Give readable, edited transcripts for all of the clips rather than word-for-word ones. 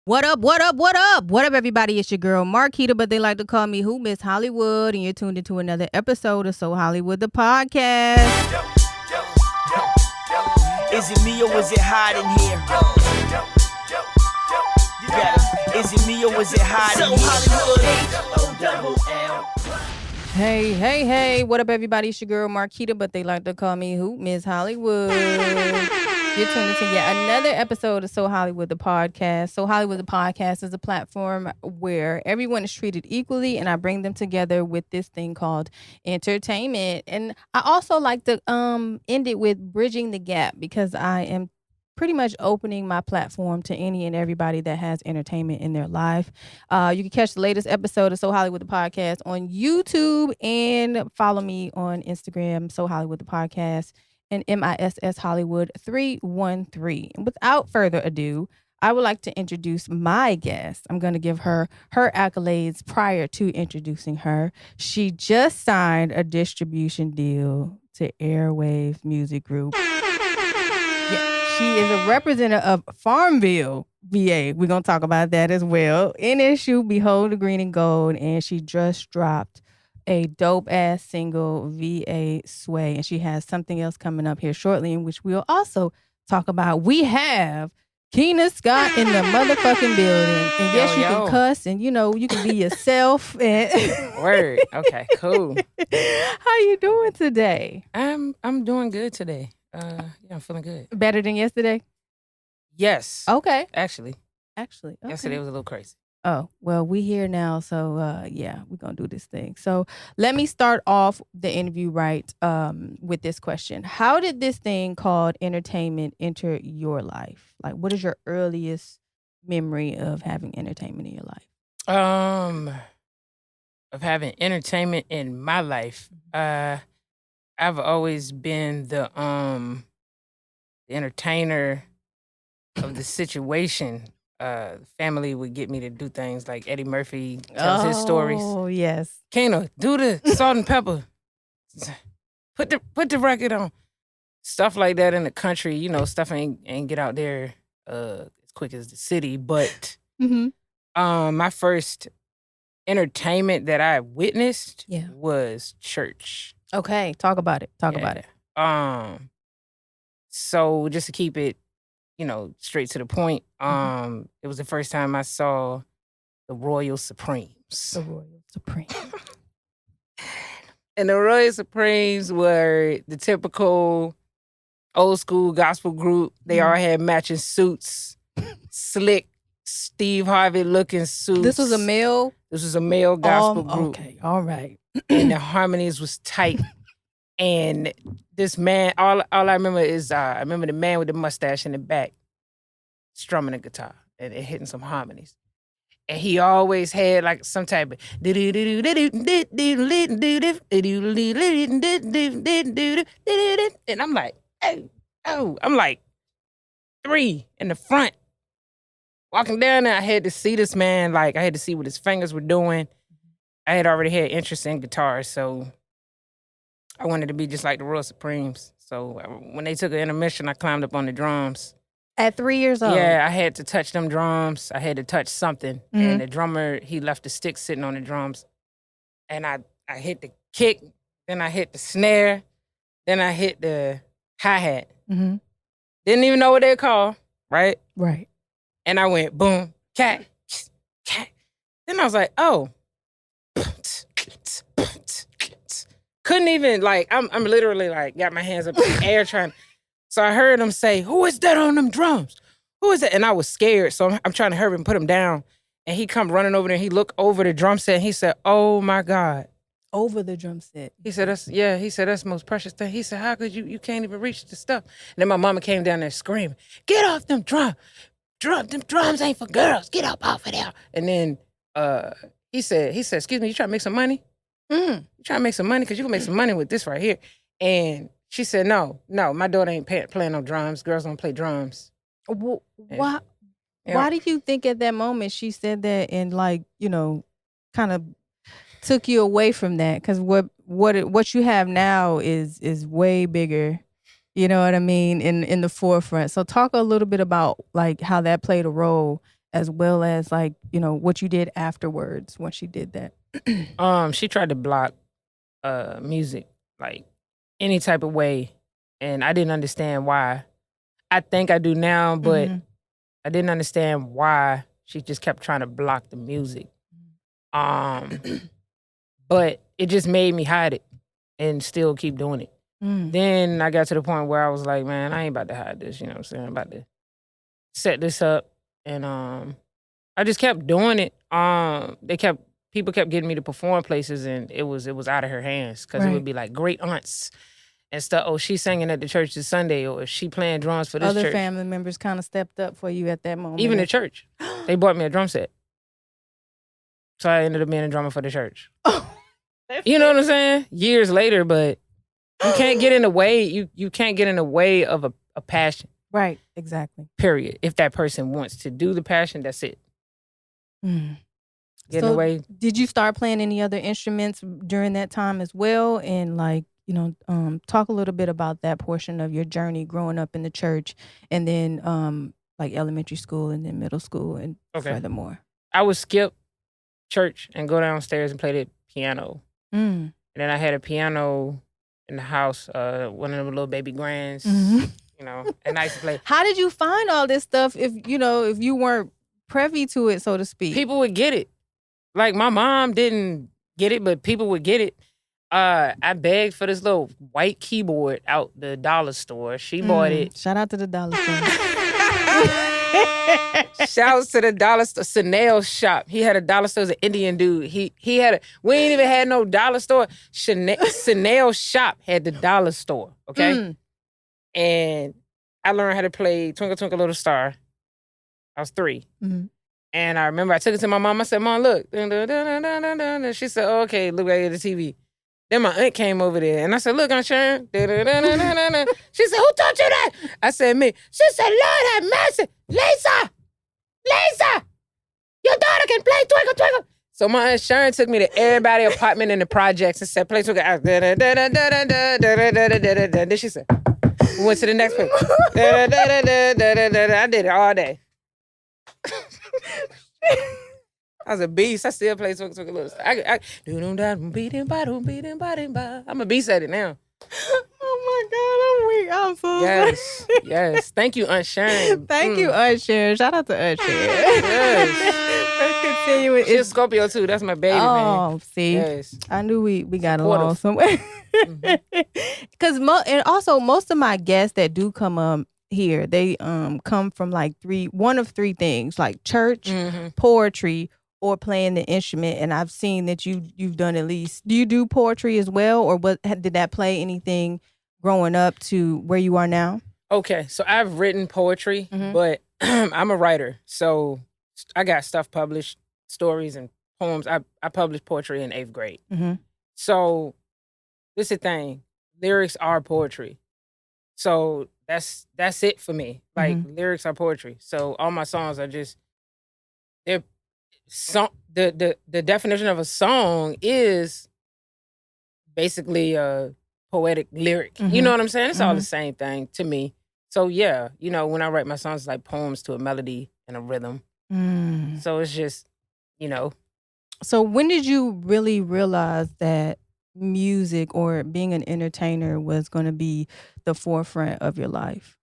What up, what up, what up? What up, everybody? It's your girl, Marquita, but they like to call me who? Miss Hollywood, and you're tuned into another episode of So Hollywood, the podcast. Is it me or is it hot in here? You got it. Is it me or is it hot in here? So Hollywood. Hey. What up, everybody? It's your girl, Marquita, but they like to call me who? Miss Hollywood. You're tuned into yet another episode of So Hollywood, the podcast. So Hollywood, the podcast is a platform where everyone is treated equally, and I bring them together with this thing called entertainment. And I also like to end it with bridging the gap, because I am pretty much opening my platform to any and everybody that has entertainment in their life. You can catch the latest episode of So Hollywood, the podcast on YouTube, and follow me on Instagram, So Hollywood, the podcast, and MISS Hollywood 313. And without further ado, I would like to introduce my guest. I'm going to give her accolades prior to introducing her. She just signed a distribution deal to Airwaves Music Group. Yeah, she is a representative of Farmville, VA. We're going to talk about that as well. In issue, Behold the Green and Gold, and she just dropped a dope-ass single, VA Sway, and she has something else coming up here shortly, in which we'll also talk about. We have Kingna Scott in the motherfucking building. And yes, you can cuss, and you can be yourself. And Word. Okay, cool. How you doing today? I'm doing good today. I'm feeling good. Better than yesterday? Yes. Okay. Actually, okay. yesterday was a little crazy. Oh, well, we here now, so we're gonna do this thing. So let me start off the interview with this question. How did this thing called entertainment enter your life? Like, what is your earliest memory of having entertainment in your life? Of having entertainment in my life. I've always been the entertainer of the situation. Family would get me to do things like Eddie Murphy tells his stories. Oh, yes. Kano, do the salt and pepper. Put the record on. Stuff like that in the country, stuff ain't get out there as quick as the city. But my first entertainment that I witnessed was church. Okay, talk about it. Talk about it. So just to keep it, straight to the point, it was the first time I saw the Royal Supremes. The Royal Supreme. And the Royal Supremes were the typical old school gospel group. They all had matching suits, slick Steve Harvey looking suits. This was a male? This was a male gospel group. Okay, all right. And the harmonies was tight. And this man, all I remember is I remember the man with the mustache in the back strumming a guitar and hitting some harmonies. And he always had like some type of and I'm like, oh, I'm like 3 in the front. Walking down there, I had to see this man, like I had to see what his fingers were doing. I had already had interest in guitars, so I wanted to be just like the Royal Supremes. So when they took an intermission, I climbed up on the drums. At 3 years old? Yeah, I had to touch them drums. I had to touch something. And the drummer, he left the stick sitting on the drums. And I hit the kick, then I hit the snare, then I hit the hi-hat. Didn't even know what they call, right? Right. And I went boom, cat. Then I was like, oh. Couldn't even, like, I'm literally, like, got my hands up in the air trying. So I heard him say, who is that on them drums? Who is that? And I was scared, so I'm trying to hurry and put him down. And he come running over there, and he looked over the drum set, and he said, oh, my God. Over the drum set? He said, that's the most precious thing. He said, how could you can't even reach the stuff. And then my mama came down there screaming, get off them drums. Them drums ain't for girls. Get up off of there. And then he said, excuse me, you trying to make some money? You trying to make some money? Because you can make some money with this right here. And she said, no, my daughter ain't playing no drums. Girls don't play drums. Why do you think at that moment she said that and, like, kind of took you away from that? Because what you have now is way bigger You know what I mean? In the forefront. So talk a little bit about like how that played a role as well as like, what you did afterwards once you did that? She tried to block music, like any type of way. And I didn't understand why. I think I do now, but Mhm. I didn't understand why she just kept trying to block the music. Um, but it just made me hide it and still keep doing it. Mm. Then I got to the point where I was like, man, I ain't about to hide this, you know what I'm saying? I'm about to set this up. And I just kept doing it. People kept getting me to perform places, and it was out of her hands because it Right. would be like great aunts and stuff. Oh, she's singing at the church this Sunday, or she playing drums for this Other church. family members kind of stepped up for you at that moment. Even the church, they bought me a drum set, so I ended up being a drummer for the church. You know what I'm saying? Years later, but you can't get in the way. You can't get in the way of a passion. Right, exactly. Period. If that person wants to do the passion, that's it. Mm. Get in the way. Did you start playing any other instruments during that time as well? And like, talk a little bit about that portion of your journey growing up in the church, and then like elementary school and then middle school and furthermore. I would skip church and go downstairs and play the piano. And then I had a piano in the house, one of them little baby grands, and I used to play. How did you find all this stuff if you weren't privy to it, so to speak? People would get it. Like my mom didn't get it, but people would get it. I begged for this little white keyboard out the dollar store. She bought it. Shout out to the dollar store. Shouts to the dollar store, Chanel shop. He had a dollar store. He was an Indian dude. He had we ain't even had no dollar store. Chanel shop had the dollar store. Okay, and I learned how to play Twinkle Twinkle Little Star. I was 3. Mm-hmm. And I remember I took it to my mom. I said, Mom, look. She said, oh, okay, look right at the TV. Then my aunt came over there, and I said, look, Aunt Sharon. She said, who taught you that? I said, me. She said, Lord have mercy. Lisa, your daughter can play Twinkle Twinkle. So my Aunt Sharon took me to everybody's apartment in the projects and said, play Twinkle. Then she said, we went to the next place. I did it all day. I was a beast. I still play Twinkle Twinkle Little Star. I'm a beast at it now. Oh my God, I'm weak. I'm so sorry. Yes. Thank you, Aunt Sharon. Thank you, Aunt Sharon. Shout out to Aunt Sharon. Let's continue with She's Scorpio too. That's my baby, man. Oh, see, yes. I knew we got along somewhere. Because and also most of my guests that do come here, they come from like one of three things, like church, poetry, or playing the instrument. And I've seen that you've done at least. Do you do poetry as well, or did that play anything growing up to where you are now? Okay, so I've written poetry, but I'm a writer, so I got stuff published, stories and poems. I published poetry in 8th grade. So this is the thing: lyrics are poetry. So that's it for me. Like lyrics are poetry. So all my songs are just they're the definition of a song is basically a poetic lyric. You know what I'm saying? It's all the same thing to me. So yeah, when I write my songs, it's like poems to a melody and a rhythm. So it's just, So when did you really realize that music or being an entertainer was going to be the forefront of your life?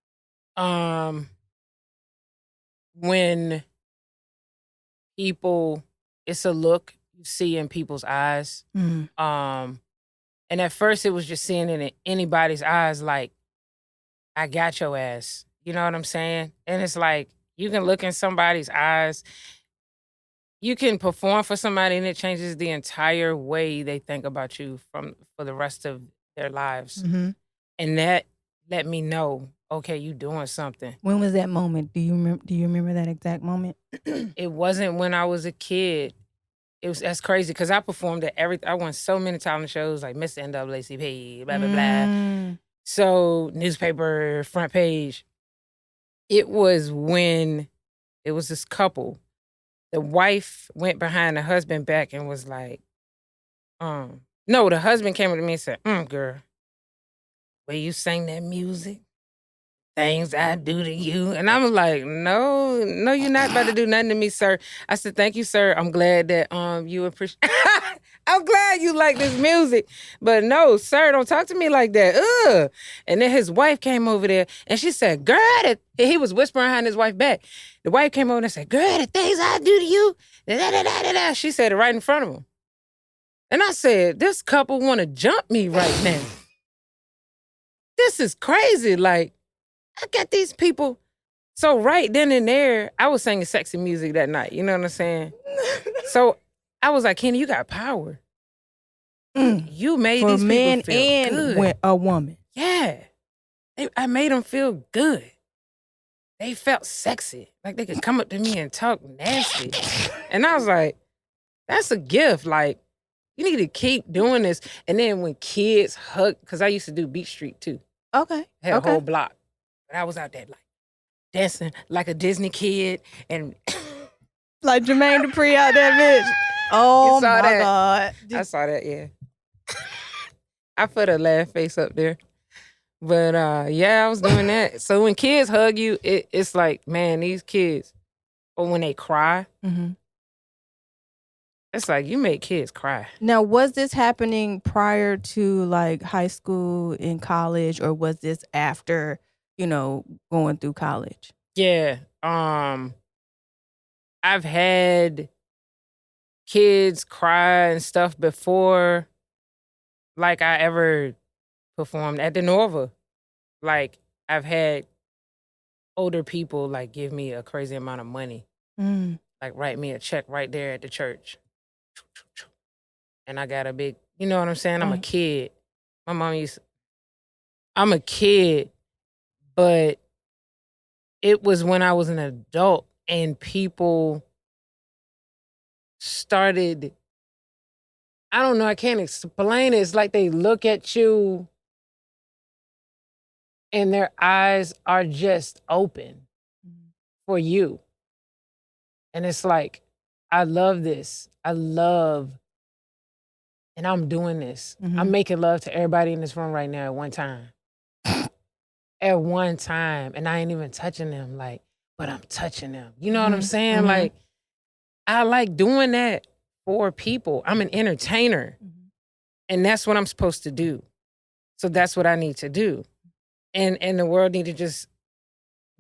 When people, it's a look you see in people's eyes. And at first it was just seeing it in anybody's eyes, like, I got your ass. You know what I'm saying? And it's like, you can look in somebody's eyes. You can perform for somebody and it changes the entire way they think about you for the rest of their lives. And that let me know, okay, you doing something. When was that moment? Do you remember that exact moment? It wasn't when I was a kid. That's crazy because I performed at I won so many talent shows like Mr. NAACP, blah, blah, blah. So newspaper, front page. It was when it was this couple. The wife went behind the husband back and was like, no, the husband came up to me and said, girl, will you sing that music? things I do to you. And I'm like, no, you're not about to do nothing to me, sir. I said, thank you, sir. I'm glad that you appreciate I'm glad you like this music. But no, sir, don't talk to me like that. Ugh. And then his wife came over there and she said, girl, he was whispering behind his wife back. The wife came over and said, girl, the things I do to you. Da, da, da, da, da. She said it right in front of him. And I said, this couple want to jump me right now. This is crazy. Like, I got these people. So right then and there, I was singing sexy music that night. You know what I'm saying? So I was like, Kenny, you got power. You made for these men people feel and good. a woman. Yeah. I made them feel good. They felt sexy. Like they could come up to me and talk nasty. And I was like, that's a gift. Like, you need to keep doing this. And then when kids hug, because I used to do Beach Street too. Okay. I had a whole block. But I was out there like dancing like a Disney kid and like Jermaine Dupri out there, bitch. Oh my that? God. I saw that, yeah. I put a laugh face up there. But yeah, I was doing that. So when kids hug you, it's like, man, these kids, or when they cry, it's like you make kids cry. Now, was this happening prior to like high school and college, or was this after, going through college? Yeah. I've had kids cry and stuff before like I ever performed at the Nova. Like I've had older people like give me a crazy amount of money. Like write me a check right there at the church. And I got a big, you know what I'm saying? I'm a kid. My mom I'm a kid, but it was when I was an adult and people started, I don't know, I can't explain it. It's like they look at you and their eyes are just open for you. And it's like, I love this. And I'm doing this. I'm making love to everybody in this room right now at one time. At one time. And I ain't even touching them, like, but I'm touching them. You know what I'm saying? Like, I like doing that for people. I'm an entertainer. And that's what I'm supposed to do. So that's what I need to do. And the world need to just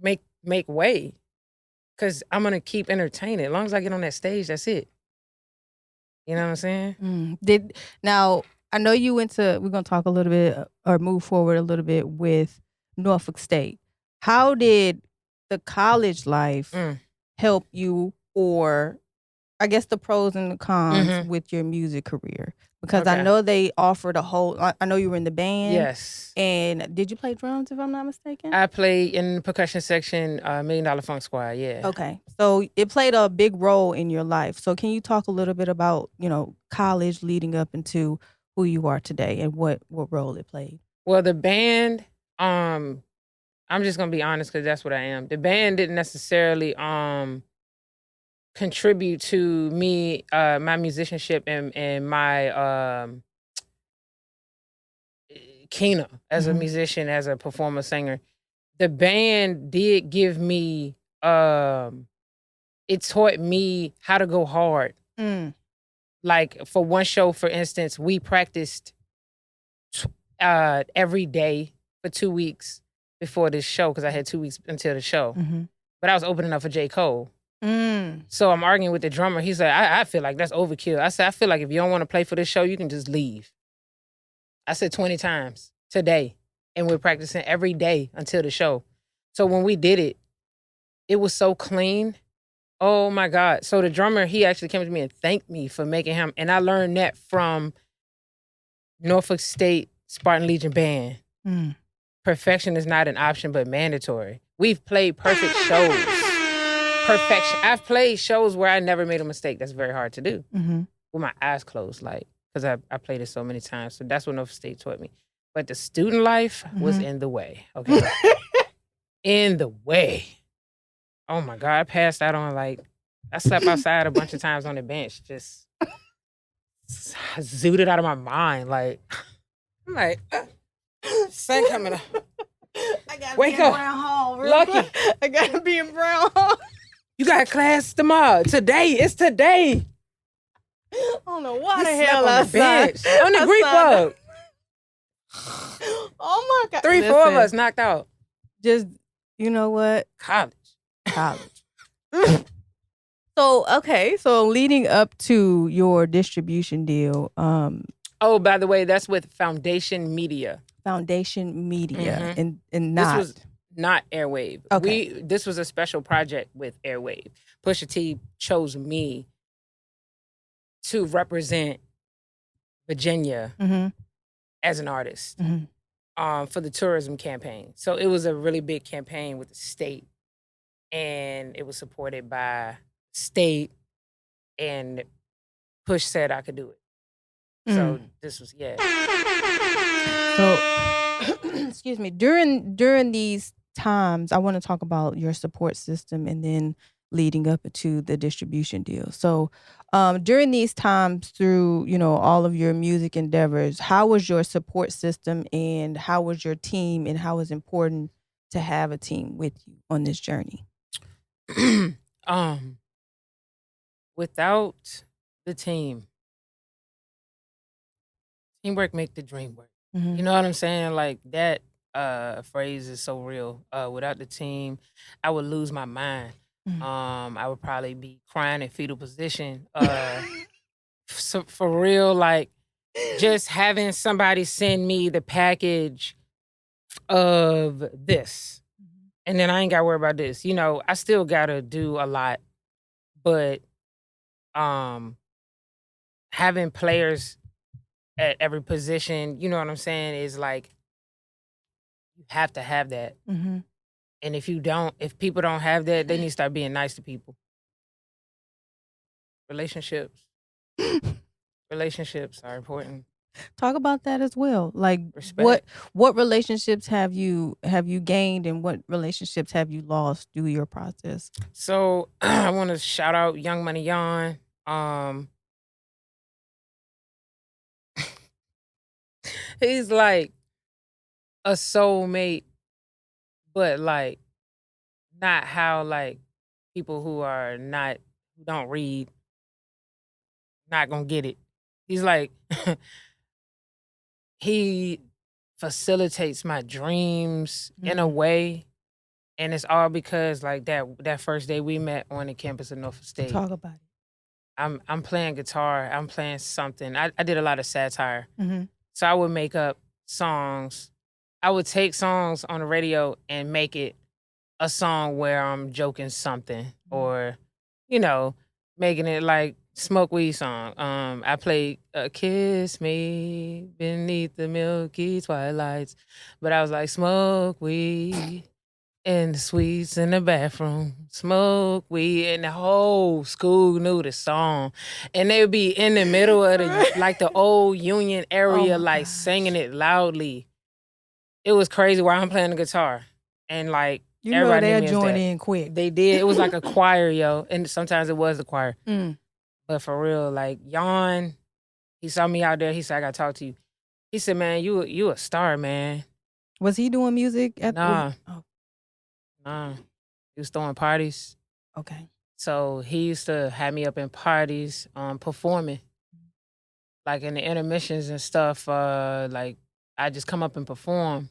make way. Because I'm going to keep entertaining. As long as I get on that stage, that's it. You know what I'm saying? Now, I know you we're going to talk a little bit or move forward a little bit with Norfolk State. How did the college life help you, or I guess the pros and the cons with your music career? Because I know they offered I know you were in the band. Yes. And did you play drums, if I'm not mistaken? I played in the percussion section, $1 Million Funk Squad, yeah. Okay. So it played a big role in your life. So can you talk a little bit about, college leading up into who you are today and what role it played? Well, the band, I'm just going to be honest because that's what I am. The band didn't necessarily contribute to me, my musicianship and my Kingna as a musician, as a performer, singer. The band did give me, it taught me how to go hard. Like for one show, for instance, we practiced every day for 2 weeks before this show because I had 2 weeks until the show. But I was opening up for J. Cole. So I'm arguing with the drummer. He's like, I feel like that's overkill. I said, I feel like if you don't want to play for this show, you can just leave. I said 20 times today. And we're practicing every day until the show. So when we did it, it was so clean. Oh my God. So the drummer, he actually came to me and thanked me for making him. And I learned that from Norfolk State Spartan Legion Band. Perfection is not an option, but mandatory. We've played perfect shows. Perfection. I've played shows where I never made a mistake. That's very hard to do. With my eyes closed, like, because I played it so many times. So that's what Norfolk State taught me. But the student life was in the way, okay? In the way. Oh my God, I passed out on I slept outside a bunch of times on the bench, just zooted out of my mind. Like, I'm like, sun coming up. I gotta Wake be in up. Brown Hall. Real Lucky. quick. I gotta be in Brown Hall. You got class tomorrow. Today. It's today. I don't know why We the slept hell on I the bench. signed. On the I Greek signed bug. Oh my God. 3-4 of Listen, us knocked out. Just, you know what? College. College. So, okay. So leading up to your distribution deal, Oh, by the way, that's with Foundation Media. Foundation Media Mhm. and This not. was not Airwave. Okay. This was a special project with Airwave. Pusha T chose me to represent Virginia Mm-hmm. as an artist Mm-hmm. for the tourism campaign. So it was a really big campaign with the state, and it was supported by state, and Push said I could do it. So this was So, excuse me. During these times, I want to talk about your support system and then leading up to the distribution deal. So, during these times, through all of your music endeavors, how was your support system, and how was your team, and how was it important to have a team with you on this journey? Without the teamwork make the dream work. Mm-hmm. You know what I'm saying? Like that phrase is so real. Without the team, I would lose my mind. I would probably be crying in fetal position. So for real, like just having somebody send me the package of this, and then I ain't got to worry about this. I still gotta do a lot, but having players at every position, you know what I'm saying, is like you have to have that. Mm-hmm. And if people don't have that, they need to start being nice to people. Relationships are important. Talk about that as well. Like Respect. what relationships have you gained, and what relationships have you lost through your process? So I want to shout out Young Money Yon. He's like a soulmate, but like not how like people who don't read not gonna get it. He's like he facilitates my dreams in a way, and it's all because like that first day we met on the campus of Norfolk State. Talk about it. I'm playing guitar. I'm playing something. I did a lot of satire, Mm-hmm. so I would make up songs. I would take songs on the radio and make it a song where I'm joking something, or making it like smoke weed song. I played Kiss Me Beneath the Milky Twilights, but I was like, smoke weed in the suites in the bathroom, smoke weed, and the whole school knew the song. And they would be in the middle of the old Union area, like singing it loudly. It was crazy while I'm playing the guitar. And like, everybody they'll knew me as join that. in quick. They did. It was like a choir, yo. And sometimes it was a choir. But for real, like Yon, he saw me out there. He said, I gotta talk to you. He said, man, you a star, man. Was he doing music at Nah. Oh, Nah. He was throwing parties. okay. So he used to have me up in parties, performing. Like in the intermissions and stuff, like I just come up and perform.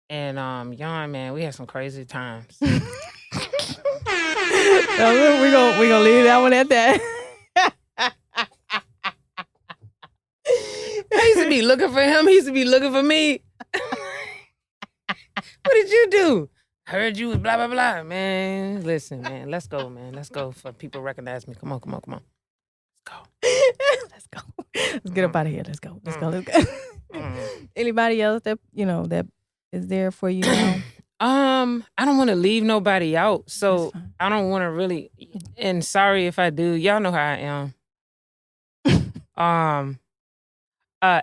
And Yon, man, we had some crazy times. We're gonna leave that one at that. I used to be looking for him. He used to be looking for me. What did you do? Heard you was blah, blah, blah. Man, listen, man. Let's go, man. Let's go for people to recognize me. Come on. Let's go. Let's go. Let's get up out of here. Let's go. Anybody else that that is there for you now? I don't want to leave nobody out, so I don't want to really. And sorry if I do. Y'all know how I am.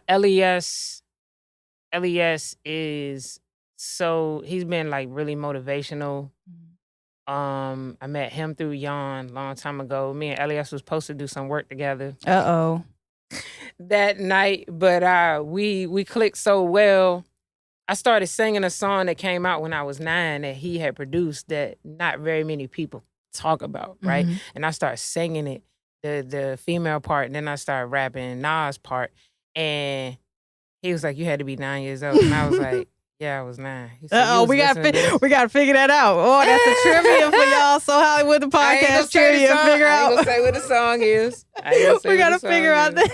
LES is he's been like really motivational. I met him through Yon long time ago. Me and LES was supposed to do some work together. Uh-oh. That night, but we clicked so well. I started singing a song that came out when I was 9 that he had produced that not very many people talk about, right? Mhm. And I started singing it, the female part, and then I started rapping Nas part. And he was like, "You had to be 9 years old." And I was like, "Yeah, I was 9." He said, "You was we listening to this?" gotta figure that out. Oh, that's a trivia for y'all. So Hollywood, the I ain't gonna podcast say the trivia. song. Figure I ain't out. gonna say what the song is. I ain't gonna say We what gotta the song figure out is. that.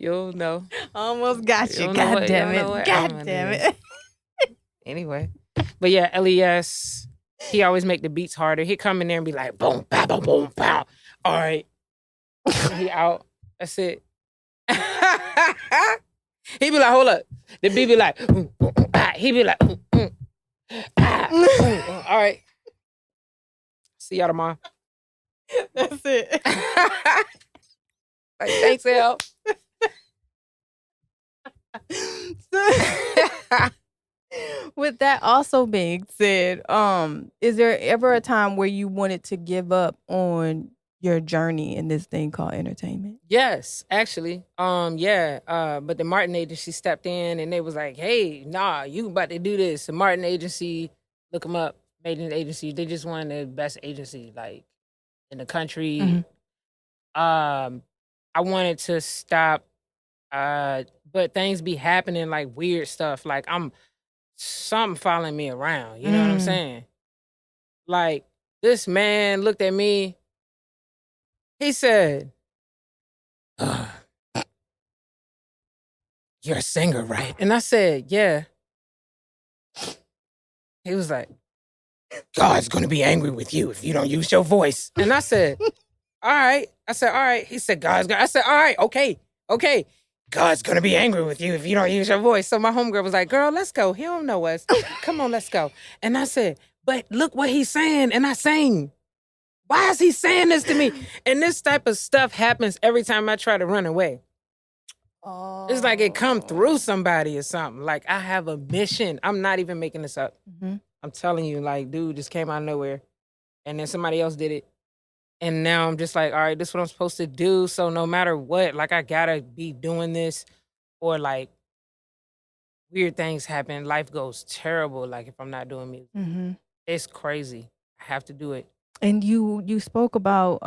You'll know. Almost got you. You'll know God what- damn you'll know it. what God album it damn is. it. Anyway. But yeah, LES, he always make the beats harder. He come in there and be like, boom, pow, boom, boom, pow. All right. He out. That's it. He be like, hold up. The beat be like, he be like, all right. See y'all tomorrow. That's it. Like, thanks, L. With that also being said, is there ever a time where you wanted to give up on your journey in this thing called entertainment? Yes, actually. But the Martin agency stepped in and they was like, hey, nah, you about to do this. The Martin agency, look them up, made an agency. They just one of the best agency, like, in the country. Mhm. I wanted to stop, but things be happening, like weird stuff. Like something following me around. You know what I'm Mm. saying? Like, this man looked at me. He said, you're a singer, right? And I said, yeah. He was like, God's gonna be angry with you if you don't use your voice. And I said, all right. I said, all right. He said, I said, all right, okay. God's gonna be angry with you if you don't use your voice. So my homegirl was like, girl, let's go. He don't know us. Come on, let's go. And I said, but look what he's saying. And I sang. Why is he saying this to me? And this type of stuff happens every time I try to run away. It's like it come through somebody or something. Like, I have a mission. I'm not even making this up. Mm-hmm. I'm telling you, like, dude just came out of nowhere. And then somebody else did it. And now I'm just like, all right, this is what I'm supposed to do. So no matter what, like, I gotta be doing this, or like weird things happen. Life goes terrible. Like, if I'm not doing music, Mm-hmm. it's crazy. I have to do it. And you spoke about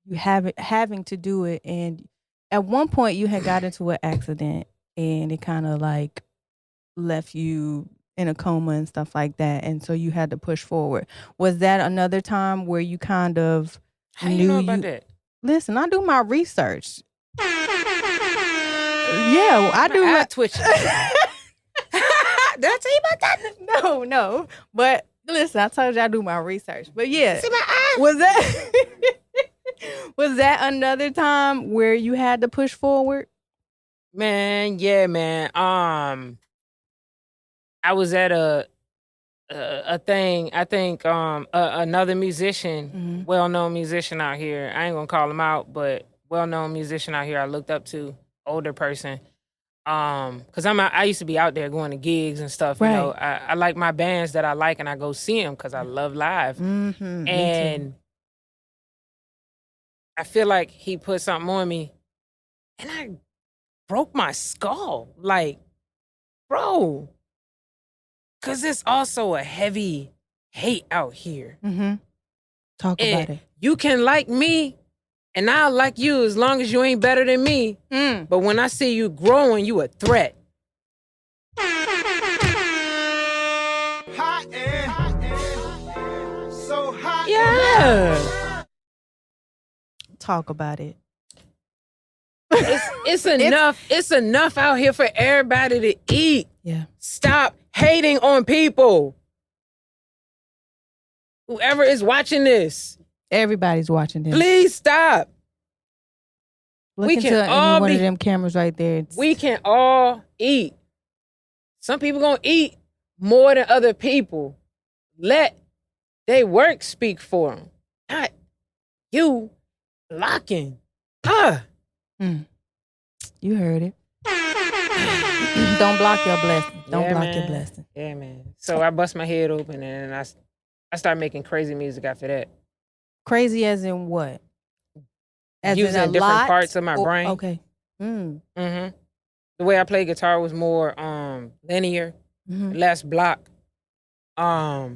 you having to do it, and at one point you had got into an accident and it kind of like left you in a coma and stuff like that, and so you had to push forward. Was that another time where you kind of How you know about you that? listen, I do my research. Yeah, I do My eye my twitching. Did I tell you about that? no, but listen, I told you I do my research. But yeah, See my eye? was that was that another time where you had to push forward? Man, yeah, man. I was at a thing. I think another musician, Mhm. well-known musician out here. I ain't gonna call him out, but well-known musician out here. I looked up to, older person. Cause I used to be out there going to gigs and stuff. You know, I like my bands that I like, and I go see them because I love live. Mm-hmm. And I feel like he put something on me, and I broke my skull. Like, bro, because it's also a heavy hate out here. Mm-hmm. Talk about it. You can like me, and I'll like you as long as you ain't better than me. Mm. But when I see you growing, you a threat. Hot end. So hot. Yeah. Talk about it. It's enough. It's enough out here for everybody to eat. Yeah. Stop hating on people. Whoever is watching this, Everybody's watching this. please stop. Look we into can any all one be- of them cameras right there. It's- We can all eat. Some people gonna eat more than other people. Let they work speak for them, not you blocking. You heard it. Don't block your blessing. Don't Yeah, block your man. blessing. Yeah, man. So I bust my head open, and I started making crazy music after that. Crazy as in what? As Using in a different lot? parts of my brain. Okay. Mm. Mm-hmm. The way I played guitar was more linear, less block. I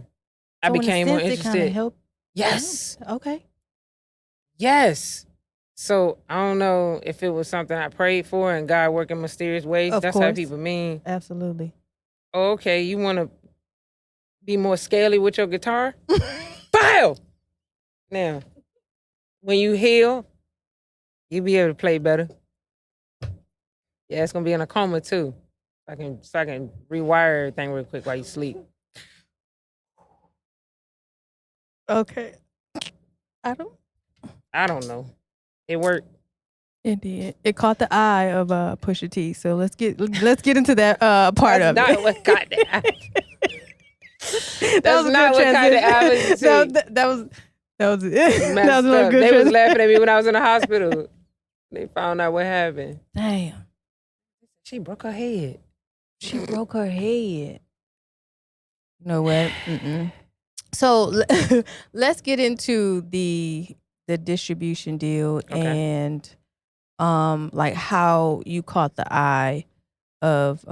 So became more in a sense, it kind of interested. helped. Yes. Okay. Yes. So I don't know if it was something I prayed for and God worked in mysterious ways. Of That's how course. people mean. Absolutely. Oh, okay, you want to be more scaly with your guitar? Bow! Now, when you heal, you'll be able to play better. Yeah, it's going to be in a coma too. So I can rewire everything real quick while you sleep. Okay. I don't know. It worked. It did. It caught the eye of Pusha T. So let's get into that part of That's it. not what caught the eye. That was not what caught the eye. That was that was it. Messed That was a up. good They was transition. laughing at me when I was in the hospital. They found out what happened. Damn. She broke her head. She broke her head. You know what? So let's get into the distribution deal and like how you caught the eye of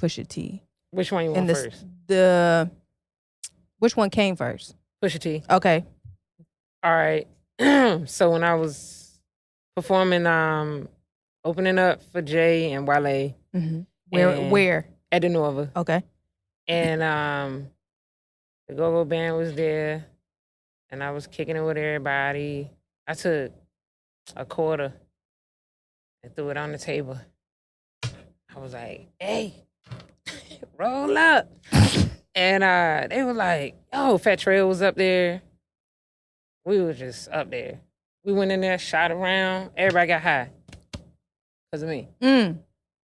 Pusha T. Which one you want first? Which one came first? Pusha T. Okay. All right. So when I was performing, opening up for Jay and Wale. Where? At the Nova. Okay. And the go-go band was there, and I was kicking it with everybody. I took a quarter and threw it on the table. I was like, hey, roll up. And they were like, yo, Fat Trail was up there. We were just up there. We went in there, shot around. Everybody got high because of me.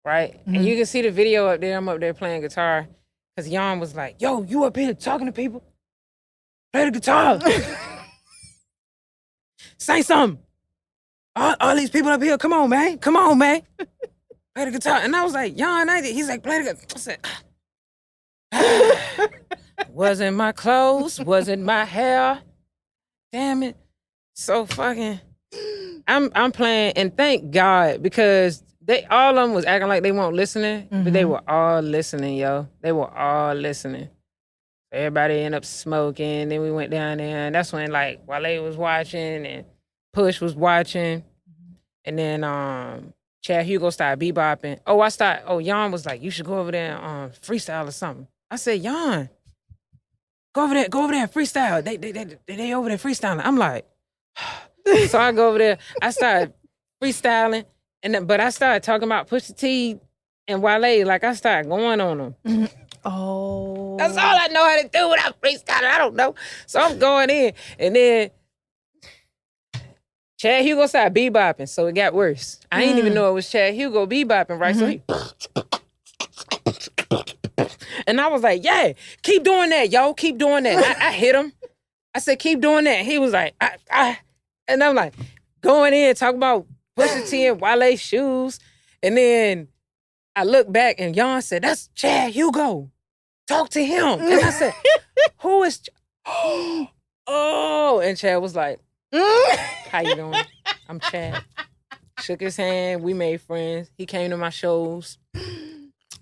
Right? And you can see the video up there. I'm up there playing guitar. Because Jan was like, yo, you up here talking to people? Play the guitar. Say something. All these people up here, come on, man. Come on, man. Play the guitar. And I was like, Jan, he's like, play the guitar. I said, wasn't my clothes, wasn't my hair. Damn it. So fucking, I'm playing, and thank God, because all of them was acting like they weren't listening, but they were all listening, yo. They were all listening. Everybody ended up smoking. Then we went down there, and that's when like Wale was watching and Push was watching, and then Chad Hugo started bebopping. Jan was like, you should go over there and freestyle or something. I said, Jan, go over there and freestyle. They over there freestyling. I'm like, so I go over there. I started freestyling. But I started talking about Pusha T and Wale, like I started going on them. Oh. That's all I know how to do without freestyling. I don't know. So I'm going in. And then Chad Hugo started bebopping, so it got worse. I didn't even know it was Chad Hugo bebopping, right? So he... And I was like, yeah, keep doing that, yo. Keep doing that. I hit him. I said, keep doing that. He was like, and I'm like, going in, talking about Pusha T and Wale shoes. And then I look back and Jan said, that's Chad Hugo. Talk to him. And I said, who is... Oh, and Chad was like, how you doing? I'm Chad. Shook his hand. We made friends. He came to my shows.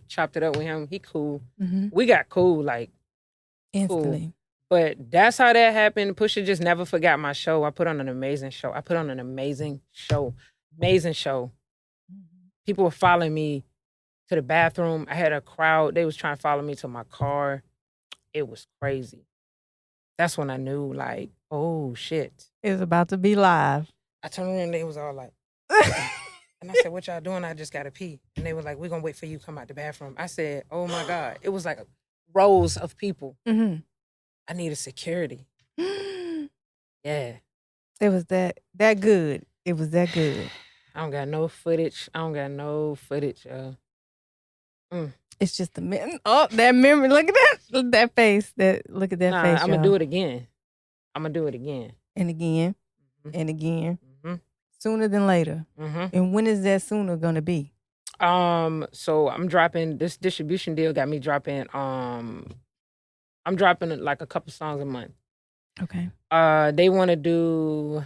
Chopped it up with him. He cool. We got cool, like, instantly. Cool. But that's how that happened. Pusha just never forgot my show. I put on an amazing show. Amazing show. People were following me to the bathroom. I had a crowd. They was trying to follow me to my car. It was crazy. That's when I knew, like, oh, shit. It's about to be live. I turned around and they was all like, and I said, what y'all doing? I just got to pee. And they were like, we're going to wait for you to come out the bathroom. I said, oh, my God. It was like rows of people. I needed security. Yeah. It was that good. It was that good. I don't got no footage. It's just the that memory. Look at that face. Look at that face. I'm gonna do it again. And again. And again. Sooner than later. And when is that sooner gonna be? So I'm dropping this distribution deal. Got me dropping. I'm dropping like a couple songs a month. Okay. They want to do.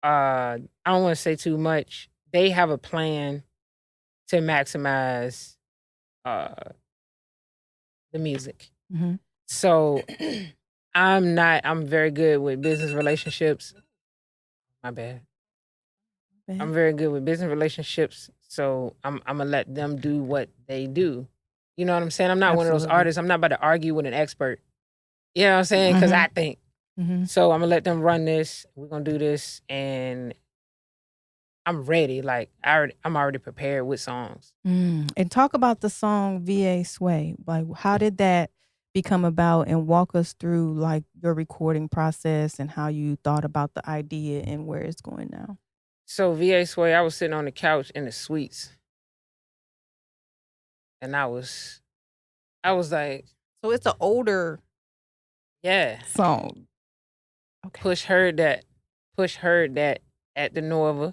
I don't want to say too much. They have a plan to maximize the music. Mm-hmm. So I'm very good with business relationships. My bad. I'm very good with business relationships. So I'm gonna let them do what they do. You know what I'm saying? I'm not one of those Absolutely. artists. I'm not about to argue with an expert. You know what I'm saying? Because I think. Mm-hmm. So I'm gonna let them run this. We're gonna do this, and I'm ready. Like I'm already prepared with songs. And talk about the song VA Sway. Like, how did that become about? And walk us through like your recording process and how you thought about the idea and where it's going now. So VA Sway, I was sitting on the couch in the suites, and I was like, So it's an older yeah. song. Okay. Push heard that at the Nova.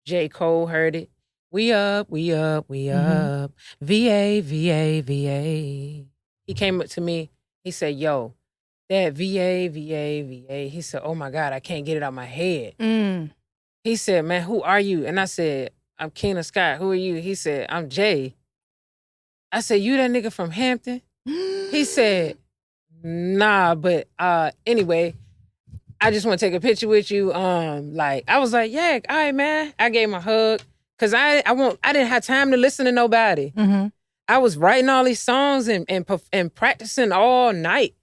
J. Cole heard it. We up. VA. He came up to me. He said, yo, that VA. He said, oh my God, I can't get it out my head. He said, man, who are you? And I said, I'm Kingna Scott. Who are you? He said, I'm Jay. I said, you that nigga from Hampton? He said, nah, but anyway, I just want to take a picture with you. Like I was like, yeah, all right, man. I gave him a hug because I didn't have time to listen to nobody. Mm-hmm. I was writing all these songs and practicing all night,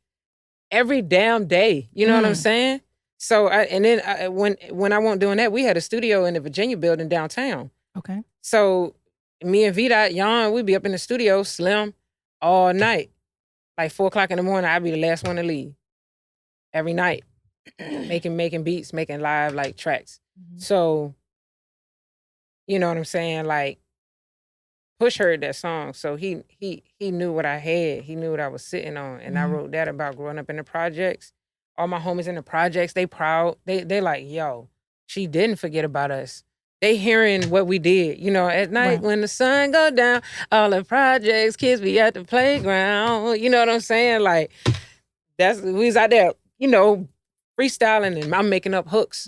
every damn day. You know what I'm saying? So when I wasn't doing that, we had a studio in the Virginia building downtown. Okay. So me and V-Dot, Yon, we'd be up in the studio, Slim, all night. Like 4:00 in the morning, I'd be the last one to leave. Every night. making beats, making live like tracks. So, you know what I'm saying? Like Push heard that song. So he knew what I had. He knew what I was sitting on. And I wrote that about growing up in the projects. All my homies in the projects, they proud. They like, yo, she didn't forget about us. They hearing what we did. You know, at night when the sun go down, all the projects, kids be at the playground. You know what I'm saying? Like, we was out there, you know, freestyling and I'm making up hooks.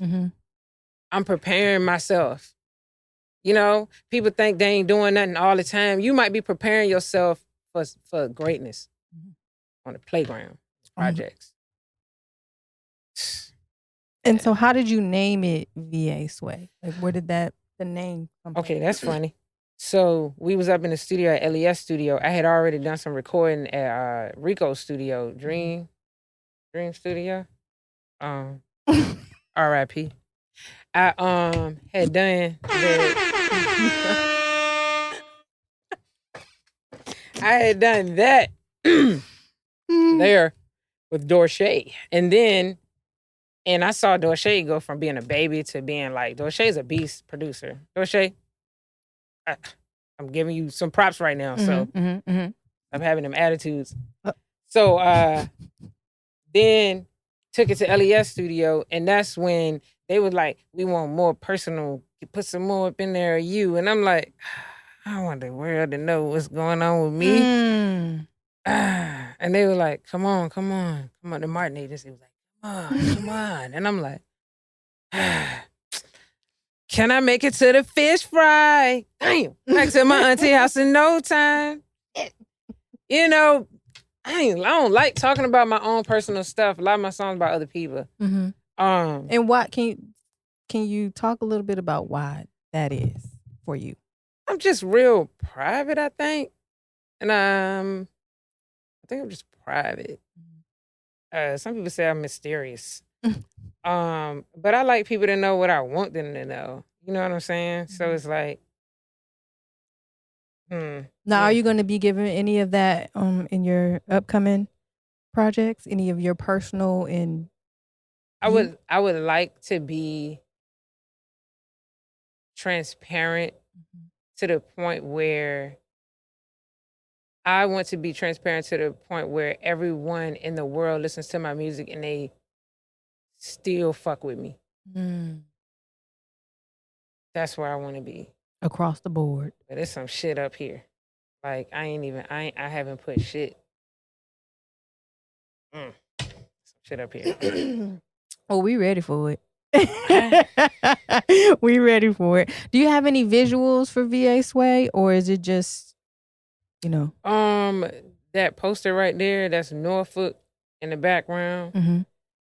I'm preparing myself. You know, people think they ain't doing nothing all the time. You might be preparing yourself for greatness on the playground projects. And so how did you name it VA Sway? Like where did the name come from? Okay, that's funny. So we was up in the studio at LES studio. I had already done some recording at Rico's studio, Dream Studio. R.I.P. I had done I had done that there with Dorshay. And I saw Dorshay go from being a baby to being like, Dorshay's a beast producer. Dorshay, I'm giving you some props right now. So I'm having them attitudes. So then took it to LES studio, and that's when they was like, we want more personal, put some more up in there of you. And I'm like, I want the world to know what's going on with me. And they were like, come on. The Martin agency was like, come on. And I'm like, can I make it to the fish fry? Damn. Back to my auntie house in no time. You know, I don't like talking about my own personal stuff. A lot of my songs about other people. And what can you talk a little bit about why that is for you? I'm just real private, I think. And I think I'm just private. Some people say I'm mysterious. But I like people to know what I want them to know. You know what I'm saying? So it's like, Now, are you going to be giving any of that in your upcoming projects? Any of your personal and I would like to be transparent to the point where I want to be transparent to the point where everyone in the world listens to my music and they still fuck with me. That's where I want to be. Across the board. But there's some shit up here. Like I haven't put shit. Some shit up here. Oh, we ready for it. We ready for it. Do you have any visuals for VA Sway, or is it just, you know? That poster right there, that's Norfolk in the background, Mm-hmm.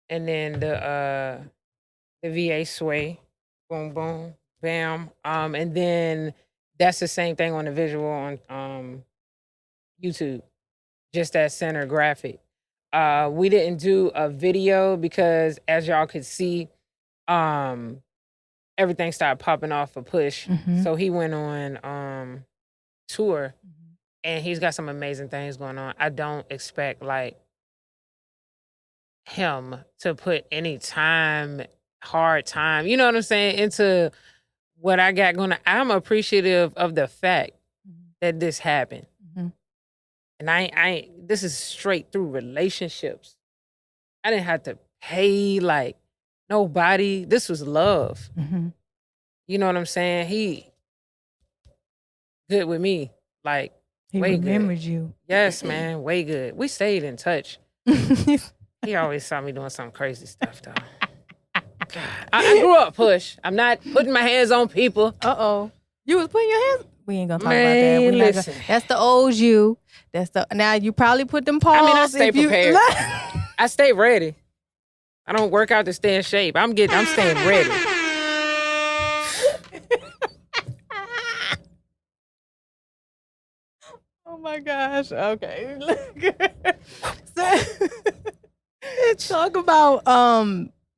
and then the VA Sway, boom, boom, bam. And then that's the same thing on the visual on YouTube, just that center graphic. We didn't do a video because, as y'all could see, everything started popping off for Push. Mm-hmm. So he went on tour, and he's got some amazing things going on. I don't expect like him to put any hard time, you know what I'm saying, into what I got going on. I'm appreciative of the fact that this happened. Mm-hmm. And I this is straight through relationships. I didn't have to pay like nobody. This was love. Mm-hmm. You know what I'm saying? He good with me. Like, He way remembered good. you. Yes, man, way good. We stayed in touch. He always saw me doing some crazy stuff, though. God. I grew up Push. I'm not putting my hands on people. Uh-oh. You was putting your hands? We ain't gonna talk Man, about that. We not listen. that's the old you. Now you probably put them paws. I mean, I stay if you- prepared. I stay ready. I don't work out to stay in shape. I'm staying ready. Oh my gosh. Okay. So, talk about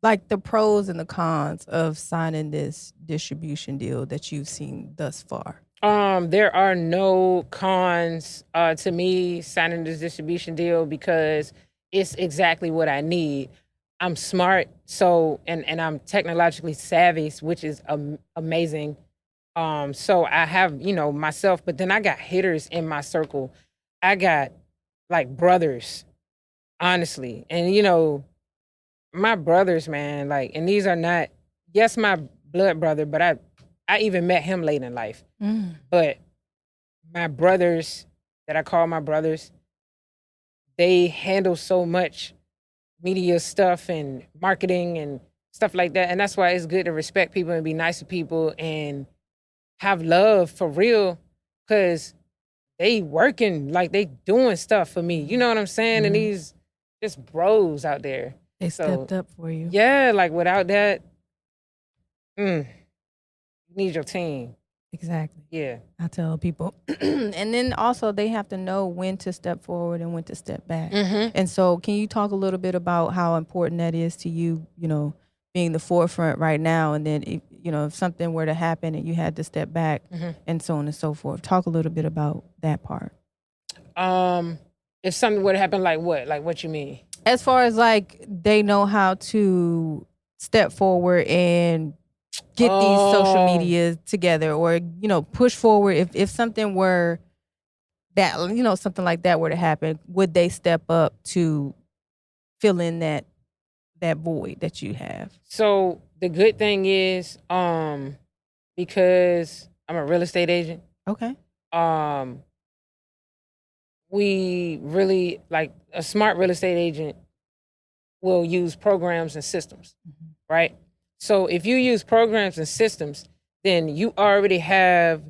like the pros and the cons of signing this distribution deal that you've seen thus far. There are no cons to me signing this distribution deal because it's exactly what I need. I'm smart, so and I'm technologically savvy, which is amazing. So I have, myself, but then I got hitters in my circle. I got like brothers, honestly. And my brothers, man, like, and these are not, yes, my blood brother, but I even met him late in life. But my brothers that I call my brothers, they handle so much media stuff and marketing and stuff like that. And that's why it's good to respect people and be nice to people and have love for real, because they working, like they doing stuff for me. You know what I'm saying? And these just bros out there. They stepped up for you. Yeah, like without that, you need your team. Exactly. Yeah. I tell people. And then also they have to know when to step forward and when to step back. And so can you talk a little bit about how important that is to you, being the forefront right now, and then if something were to happen and you had to step back and so on and so forth. Talk a little bit about that part. If something would happen, like what? Like what you mean? As far as like they know how to step forward and get these social media together, or push forward. If something were that something like that were to happen, would they step up to fill in that void that you have? So the good thing is, because I'm a real estate agent. Okay. We really, like, a smart real estate agent will use programs and systems, right? So if you use programs and systems, then you already have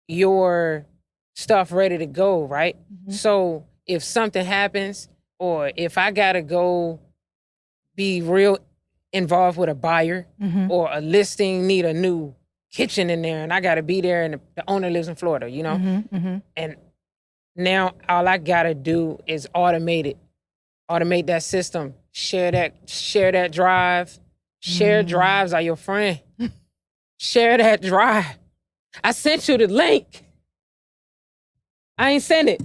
your stuff ready to go, right? So if something happens, or if I gotta go be real involved with a buyer, or a listing need a new kitchen in there, and I gotta be there, and the owner lives in Florida, and now all I gotta do is automate that system, share that drive. Share drives are your friend. Share that drive. I sent you the link. I ain't sent it.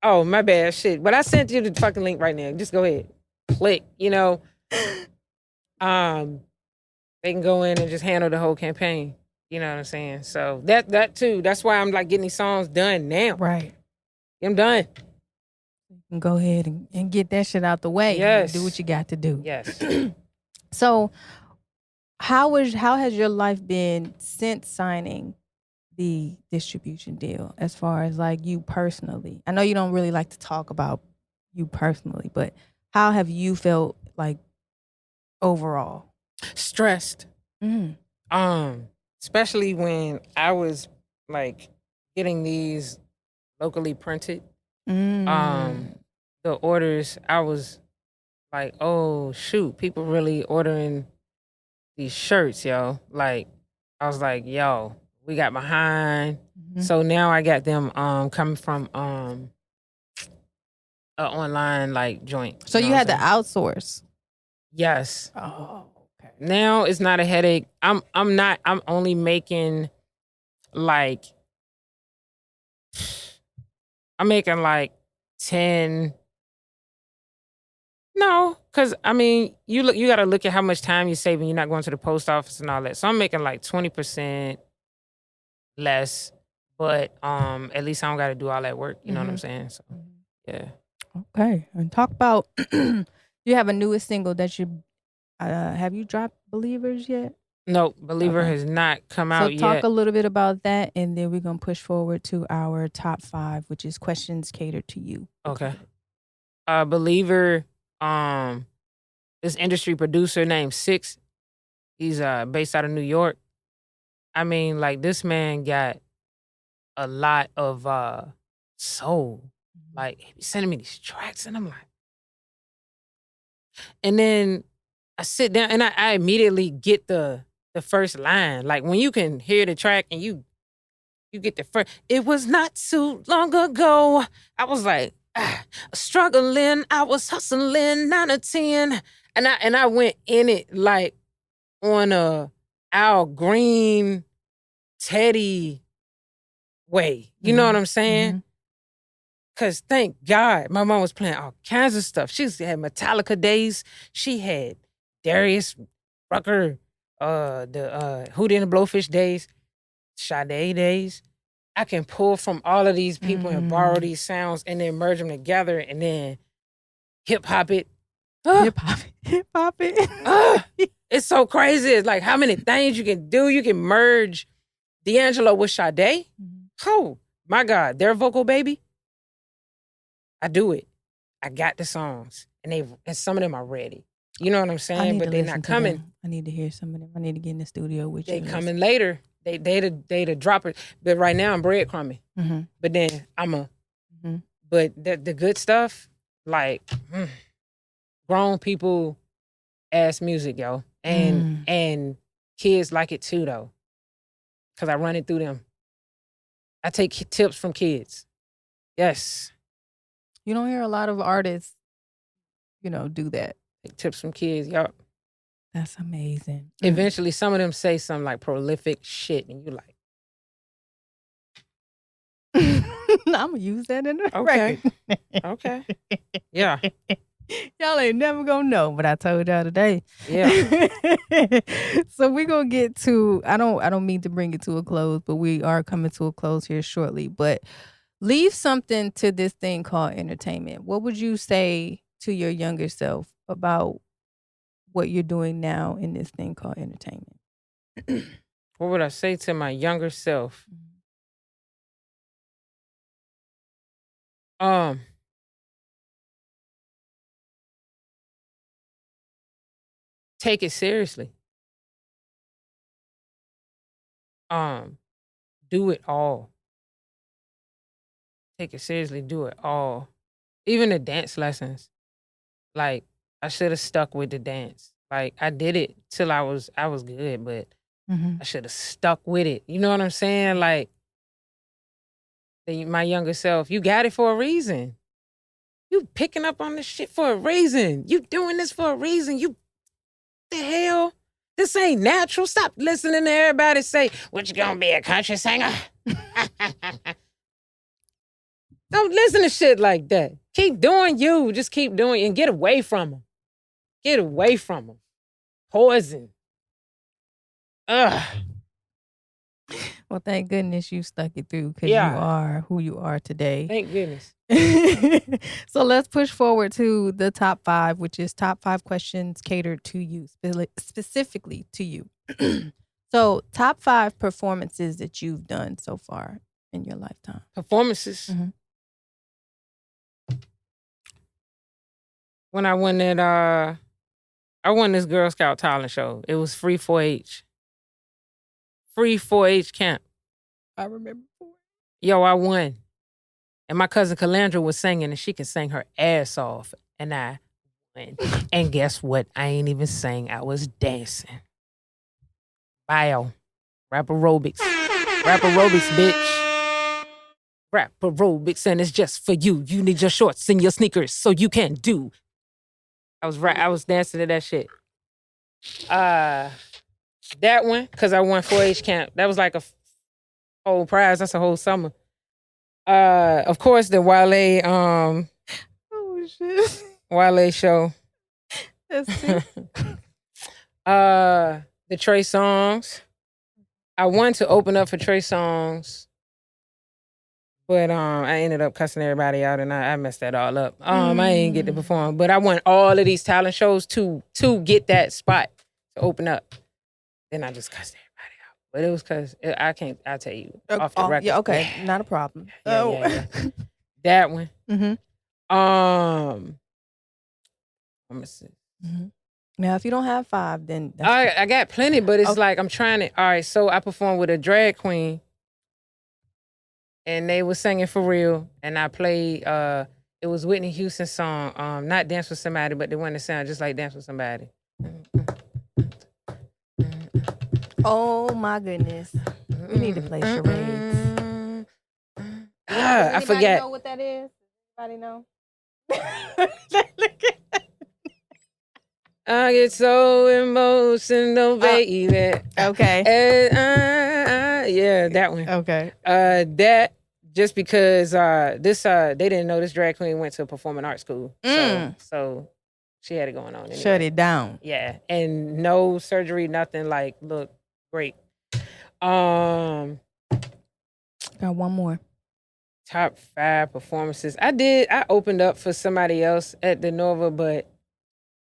Oh, my bad, shit. But I sent you the fucking link right now. Just go ahead. Click, They can go in and just handle the whole campaign. You know what I'm saying? So that too, that's why I'm like getting these songs done now. Right. I'm done. You can go ahead and get that shit out the way. Yes. Do what you got to do. Yes. So how has your life been since signing the distribution deal, as far as like you personally? I know you don't really like to talk about you personally, but how have you felt like overall? Stressed. Mm. Especially when I was like getting these locally printed. Mm. The orders, I was like, oh shoot, people really ordering these shirts, yo. Like, I was like, yo, we got behind. Mhm. So now I got them coming from a online like joint. So know you what had to I'm saying? outsource. Yes. Oh, okay. Now it's not a headache. I'm only making like I'm making like 10. No, because I mean, you got to look at how much time you're saving. You're not going to the post office and all that. So I'm making like 20% less, but at least I don't got to do all that work. You know what I'm saying? So yeah. Okay. And talk about you have a newest single that you have you dropped Believers yet? No, Believer Okay. has not come So out talk yet. a little bit about that, and then we're gonna push forward to our top 5, which is questions catered to you. Okay. Believer, this industry producer named Six. He's based out of New York. I mean, like this man got a lot of soul. Like he be sending me these tracks, and I'm like, and then I sit down and I immediately get the first line. Like when you can hear the track and you get the first. It was not too long ago. I was like struggling. I was hustling 9 or 10, and I went in it like on a Al Green Teddy way. You know what I'm saying? Cause thank God my mom was playing all kinds of stuff. She had Metallica days. She had Darius Rucker, the Hootie and the Blowfish days, Sade days. I can pull from all of these people and borrow these sounds and then merge them together and then hip hop it. Hip hop it. It's so crazy. It's like how many things you can do. You can merge D'Angelo with Sade. Oh my God, their vocal baby. I do it. I got the songs, and some of them are ready. You know what I'm saying? But they're not coming. Them. I need to hear some of them. I need to get in the studio with you. They coming later. They the dropper. But right now I'm breadcrumbing. But then I'm But the good stuff, like grown people ass music, yo, and kids like it too, though, because I run it through them. I take tips from kids. Yes. You don't hear a lot of artists, do that. Take tips from kids, y'all. That's amazing. Eventually, some of them say some like prolific shit, and you like, I'm gonna use that in the okay, record. okay, yeah. Y'all ain't never gonna know, but I told y'all today. Yeah. So we gonna get to. I don't mean to bring it to a close, but we are coming to a close here shortly. But leave something to this thing called entertainment. What would you say to your younger self about what you're doing now in this thing called entertainment? What would I say to my younger self? Take it seriously. Do it all. Take it seriously, do it all. Even the dance lessons. Like, I should have stuck with the dance. Like, I did it till I was good, but I should have stuck with it. You know what I'm saying? Like, my younger self, you got it for a reason. You picking up on this shit for a reason. You doing this for a reason. You, the hell? This ain't natural. Stop listening to everybody say, what you gonna be, a country singer? Don't listen to shit like that. Keep doing you. Just keep doing it and get away from them. Get away from them. Poison. Ugh. Well, thank goodness you stuck it through because you are who you are today. Thank goodness. So let's push forward to the top 5, which is top 5 questions catered to you, specifically to you. So top 5 performances that you've done so far in your lifetime. Performances. When I won that, I I won this Girl Scout talent show. It was free 4-H. Free 4-H camp. I remember. Yo, I won. And my cousin Calandra was singing, and she can sing her ass off. And I won. And guess what? I ain't even sing. I was dancing. Bio. Rap aerobics. Rap aerobics, bitch. Rap aerobics, and it's just for you. You need your shorts and your sneakers so you can do. I was dancing to that shit. That one, because I won 4-H camp. That was like a whole prize. That's a whole summer. Of course, the Wale Oh shit. Wale show. That's it. The Trey Songz. I wanted to open up for Trey Songz, but I ended up cussing everybody out, and I messed that all up. I didn't get to perform, but I won all of these talent shows to get that spot to open up. Then I just cussed everybody out, but it was because I'll tell you off the record. Yeah, okay, not a problem. Yeah. That one. Let me see. Now, if you don't have 5, then that's I got plenty, but it's like I'm trying to. All right, so I performed with a drag queen, and they was singing for real, and I played. It was Whitney Houston's song, not Dance with Somebody, but the one that sounded just like Dance with Somebody. Oh my goodness, we need to play charades. I forget. Know what that is? Anybody know? I get so emotional, baby. Okay. Yeah, that one. Okay. That just because they didn't know this drag queen went to a performing arts school, so she had it going on. Anyway. Shut it down. Yeah, and no surgery, nothing. Like, look great. Got one more. Top 5 performances. I opened up for somebody else at the Nova, but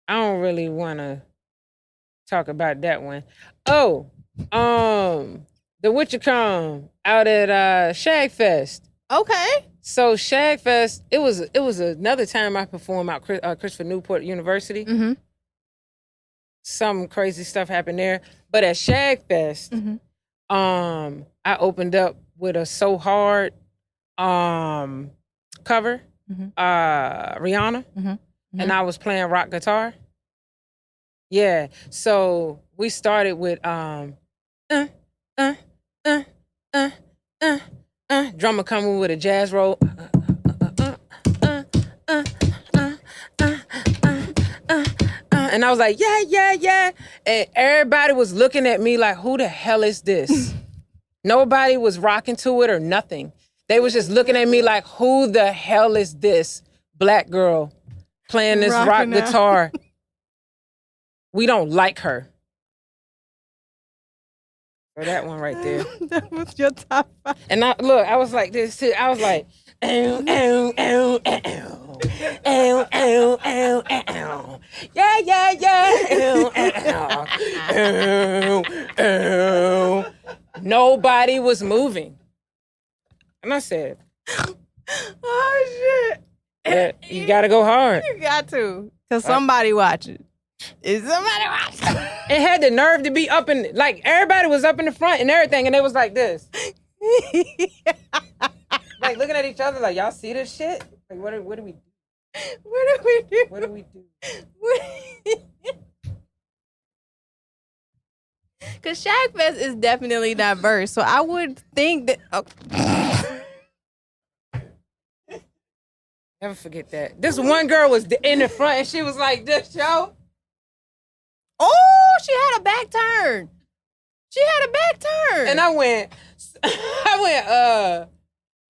I don't really want to talk about that one. Oh, the Witchcom out at Shag Fest. Okay. So Shag Fest, it was another time I performed out Christopher Newport University. Mm-hmm. Some crazy stuff happened there, but at Shag Fest, I opened up with a So Hard cover, Rihanna. And I was playing rock guitar. Yeah. So we started with drummer coming with a jazz roll. And I was like, yeah. And everybody was looking at me like, who the hell is this? Nobody was rocking to it or nothing. They was just looking at me like, who the hell is this black girl playing this rock guitar? We don't like her. So that one right there. That was your top 5. And I was like this too. I was like, ow, ow, ow, ow. Ow, ow, ow, ow. Yeah. Ow, ow, ow. Nobody was moving. And I said, Oh shit. yeah, you gotta go hard. You got to. Because somebody watching. Is somebody watching? It had the nerve to be up in, like, everybody was up in the front and everything, and they was like this. Like, looking at each other like, y'all see this shit? Like, what do we do? What do we do? What do we do? Because Shag Fest is definitely diverse. So I would think that... Never forget that. This one girl was in the front and she was like this, yo. Oh, she had a back turn. And I went,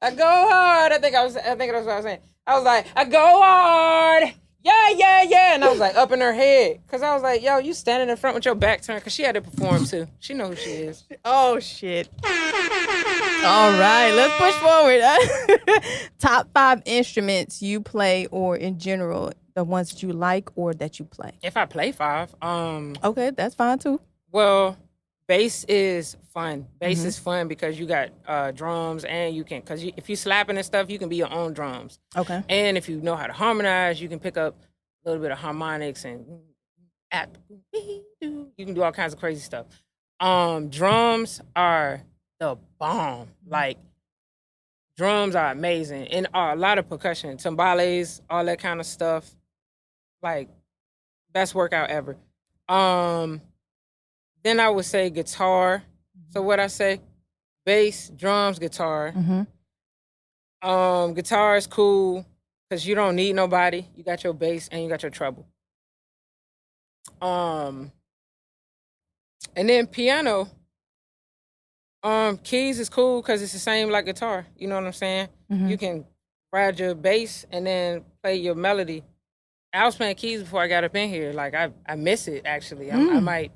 I go hard. I think that's what I was saying. I was like, I go hard. Yeah. And I was like up in her head. Cause I was like, yo, you standing in front with your back turned. Cause she had to perform too. She know who she is. Oh, shit. All right, let's push forward. Top 5 instruments you play, or in general, the ones that you like or that you play. If I play 5, okay, that's fine too. Well, bass is fun. Bass is fun because you got drums, and you can, because if you slapping and stuff, you can be your own drums. Okay. And if you know how to harmonize, you can pick up a little bit of harmonics and You can do all kinds of crazy stuff. Drums are the bomb. Like drums are amazing, and a lot of percussion, timbales, all that kind of stuff. Like best workout ever. Then I would say guitar. So what I say, bass, drums, guitar. Guitar is cool because you don't need nobody. You got your bass and you got your treble. And then piano. Keys is cool because it's the same like guitar. You know what I'm saying? You can ride your bass and then play your melody. I was playing keys before I got up in here. Like I miss it actually. I might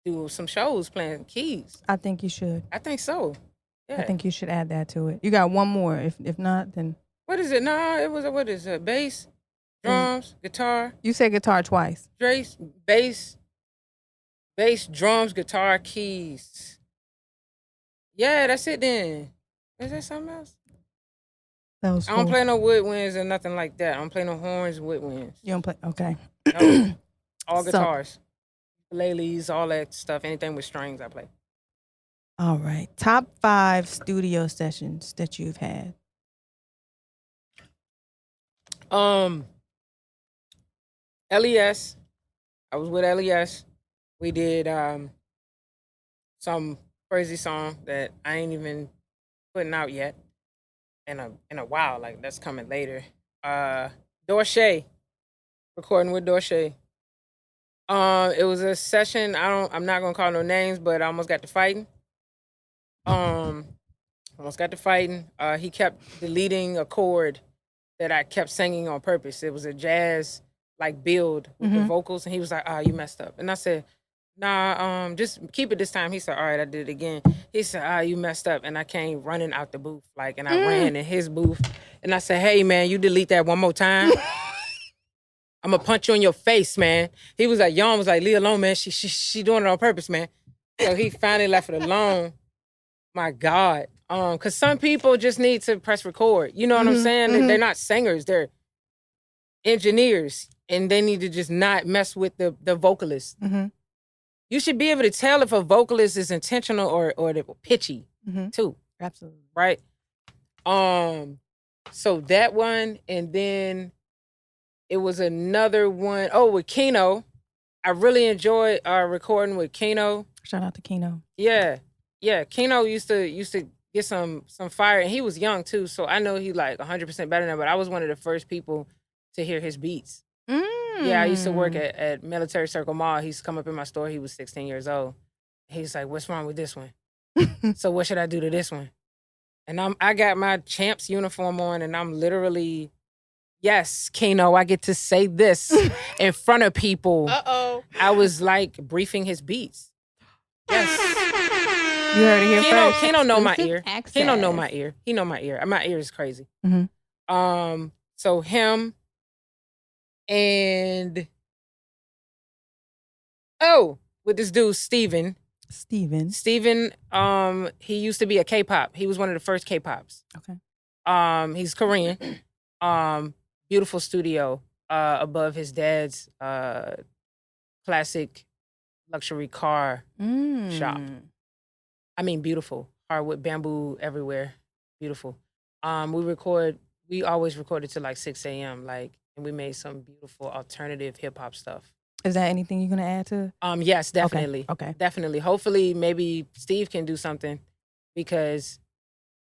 do some shows playing keys. I think you should. I think so. Yeah. I think you should add that to it. You got one more. If not, then what is it? No, it was what is it? Bass, drums, guitar. You said guitar twice. Bass, drums, guitar, keys. Yeah, that's it then. Is that something else? That was cool. I don't play no woodwinds or nothing like that. I don't play no horns, woodwinds. You don't play? Okay. No. All guitars. Ukuleles, all that stuff. Anything with strings, I play. All right. Top 5 studio sessions that you've had. LES. I was with LES. We did some crazy song that I ain't even putting out yet in a while. Like that's coming later. Dorsey. Recording with Dorsey. It was a session. I'm not gonna call no names, but I almost got to fighting. He kept deleting a chord that I kept singing on purpose. It was a jazz like build with the vocals, and he was like, you messed up. And I said, nah, just keep it this time. He said, all right, I did it again. He said, you messed up. And I came running out the booth, and I ran in his booth. And I said, hey, man, you delete that one more time. I'm gonna punch you in your face, man. He was like, Yon was like, leave alone, man. She doing it on purpose, man. So he finally left it alone. My God. Cause some people just need to press record. You know what I'm saying? They're not singers, they're engineers. And they need to just not mess with the vocalist. You should be able to tell if a vocalist is intentional or pitchy too. Absolutely. Right? So that one, and then it was another one. Oh, with Kino. I really enjoyed recording with Kino. Shout out to Kino. Yeah. Kino used to get some fire, and he was young too, so I know he like 100% better than, but I was one of the first people to hear his beats. Yeah, I used to work at Military Circle Mall. He used to come up in my store. He was 16 years old. He's like, what's wrong with this one? So what should I do to this one? And I got my Champs uniform on, and I'm literally, yes, Kino, I get to say this in front of people. I was like briefing his beats. Yes. You heard it here first. Kino know my ear. Access. Kino know my ear. He know my ear. My ear is crazy. So him and with this dude Steven, he used to be a K-pop. He was one of the first K-pops. Okay. He's Korean. Beautiful studio above his dad's classic luxury car shop. I mean, beautiful. Hardwood, bamboo everywhere. Beautiful. We always recorded till like 6 a.m. And we made some beautiful alternative hip hop stuff. Is that anything you're gonna add to? Yes, definitely. Okay. Definitely. Hopefully, maybe Steve can do something, because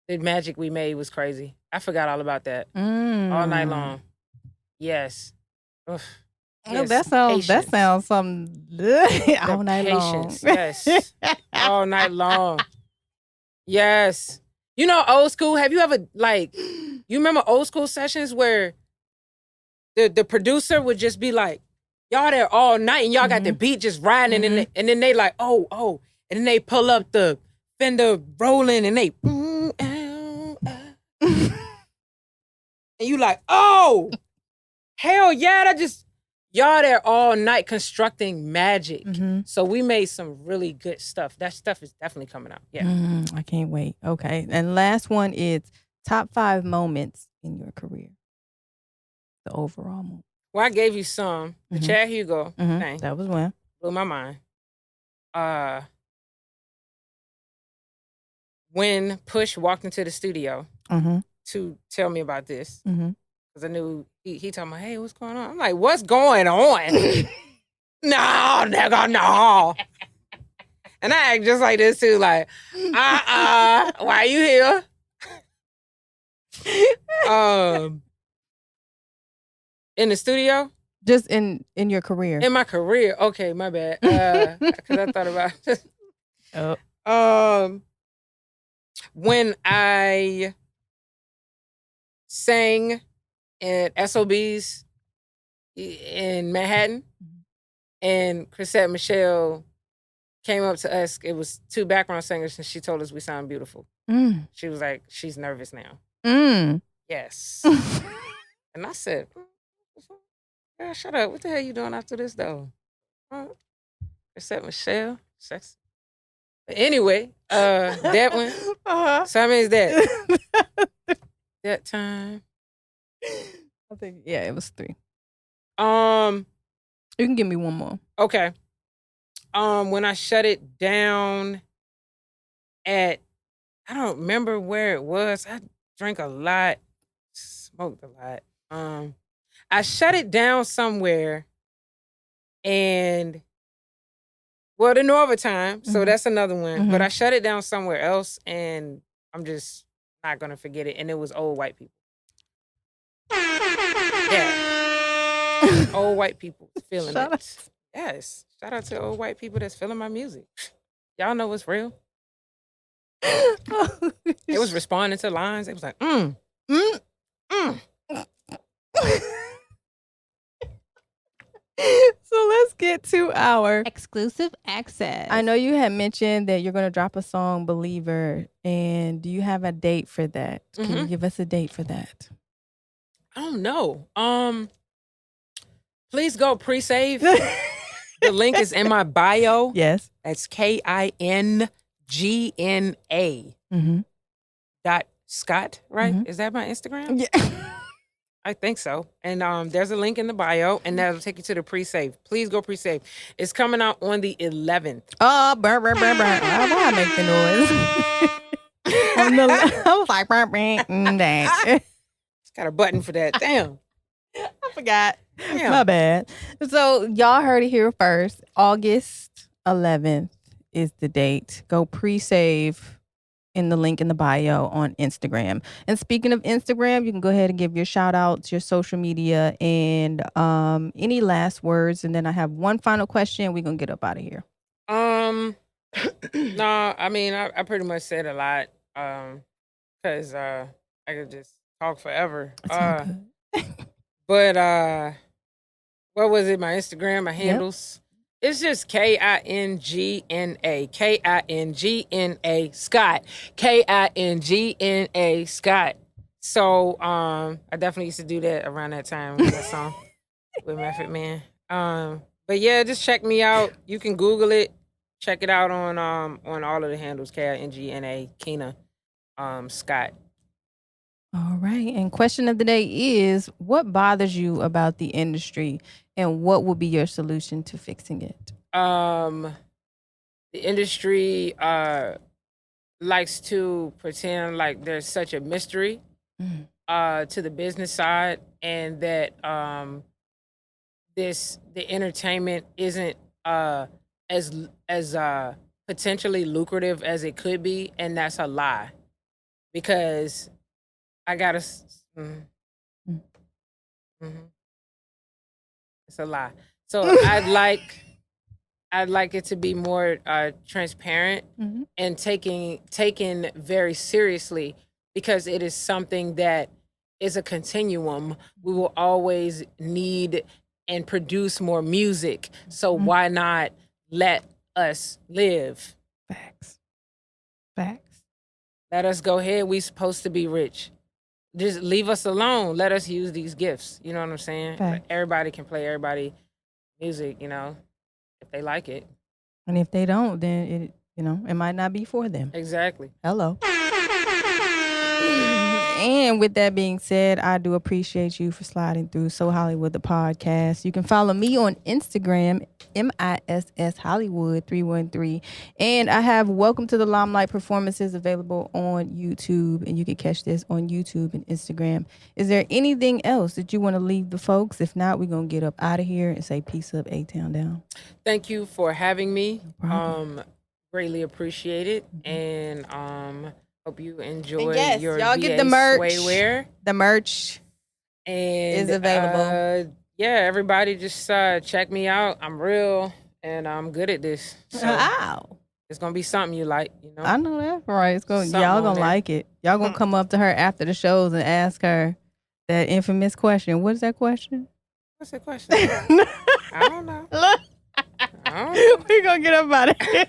the magic we made was crazy. I forgot all about that. All night long. Yes. Ugh. Oh, that sounds something all night long. Yes. All night long. Yes. You know, old school, have you ever, you remember old school sessions where the producer would just be like, y'all there all night and y'all got the beat just riding and then they like, oh. And then they pull up the Fender rolling and they, and you like, oh, hell yeah, y'all there all night constructing magic. So we made some really good stuff. That stuff is definitely coming out. Yeah. I can't wait. Okay. And last one is top 5 moments in your career. The overall moment. Well, I gave you some. The Chad Hugo thing That was one. blew my mind. When Push walked into the studio to tell me about this, because I knew he told me, hey, what's going on? I'm like, what's going on? No, nigga, no. And I act just like this too, like, why you here? In the studio? Just in your career. In my career. Okay, my bad. Because I thought about when I sang at SOBs in Manhattan, and Chrisette Michelle came up to us. It was 2 background singers, and she told us we sound beautiful. She was like, she's nervous now. Yes. And I said, girl, shut up. What the hell you doing after this, though? Chrisette Michelle, sexy. But anyway, that one. So how many is that? That time. I think, yeah, it was 3. You can give me one more. Okay. When I shut it down I don't remember where it was. I drank a lot, smoked a lot. I shut it down somewhere, and the Norva time. So that's another one. But I shut it down somewhere else, and I'm just not gonna forget it. And it was old white people. Yeah. Old white people feeling it. Yes. Shout out to old white people that's feeling my music. Y'all know what's real. It was responding to lines. It was like, So let's get to our exclusive access. I know you had mentioned that you're going to drop a song, Believer, and do you have a date for that? Can you give us a date for that? I don't know. Please go pre-save. The link is in my bio. Yes. That's KINGNA .Scott, right? Is that my Instagram? Yeah. I think so. And there's a link in the bio, and that'll take you to the pre-save. Please go pre-save. It's coming out on the 11th. Oh, burr, burr, burr, burr. Why I make the noise? I was like, burr, burr, that. It's got a button for that. Damn. I forgot. Damn. My bad. So y'all heard it here first. August 11th is the date. Go pre-save in the link in the bio on Instagram. And speaking of Instagram, you can go ahead and give your shout outs, your social media, and any last words. And then I have one final question. We're gonna get up out of here. No, I mean I pretty much said a lot. Because I could just talk forever. But what was it? My Instagram, my handles. Yep. It's just KINGNA. KINGNA Scott. KINGNA Scott. So I definitely used to do that around that time with that song with Method Man. But yeah, just check me out. You can Google it. Check it out on all of the handles. KINGNA Kingna Scott. All right. And question of the day is, what bothers you about the industry, and what would be your solution to fixing it? The industry likes to pretend like there's such a mystery to the business side, and that the entertainment isn't as potentially lucrative as it could be, and that's a lie. Because I gotta. It's a lie. So I'd like it to be more transparent and taken very seriously, because it is something that is a continuum. We will always need and produce more music. So why not let us live? Facts. Let us go ahead. We supposed to be rich. Just leave us alone. Let us use these gifts. You know what I'm saying? Facts. Everybody can play everybody music, if they like it. And if they don't, then it might not be for them. Exactly. Hello. And with that being said, I do appreciate you for sliding through So Hollywood, the podcast. You can follow me on Instagram, MISS Hollywood 313. And I have Welcome to the Limelight performances available on YouTube. And you can catch this on YouTube and Instagram. Is there anything else that you want to leave the folks? If not, we're going to get up out of here and say peace up, A-Town down. Thank you for having me. No problem. Greatly appreciate it. And hope you enjoy And your y'all VA get the merch. swaywear. The merch And is available. Yeah, everybody just check me out. I'm real and I'm good at this. So Wow. it's gonna be something you like, you know. I know that's right. It's going Something y'all on gonna there. like it. Y'all gonna come up to her after the shows and ask her that infamous question. What is that question? What's the question? I don't know. Look, I don't know. we gonna get up out of here.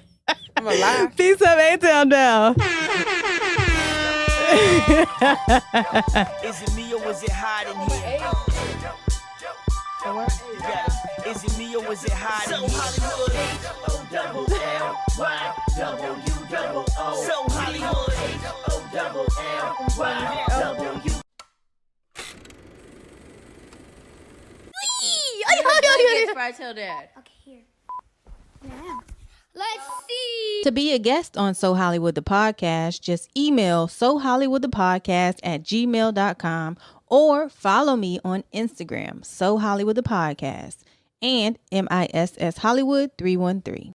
I'm alive. Peace up, A-Town down. Is it me or is it hot in here? Is it me or is it hot in here? SoHollywood, H-O-double-L-Y-W-O-O. SoHollywood, H-O-double-L-Y-W-O-O. Right, tell Dad. Okay, here. Now, let's see. To be a guest on So Hollywood the Podcast, just email sohollywoodthepodcast@gmail.com or follow me on Instagram, So Hollywood the Podcast, and MISS Hollywood 313.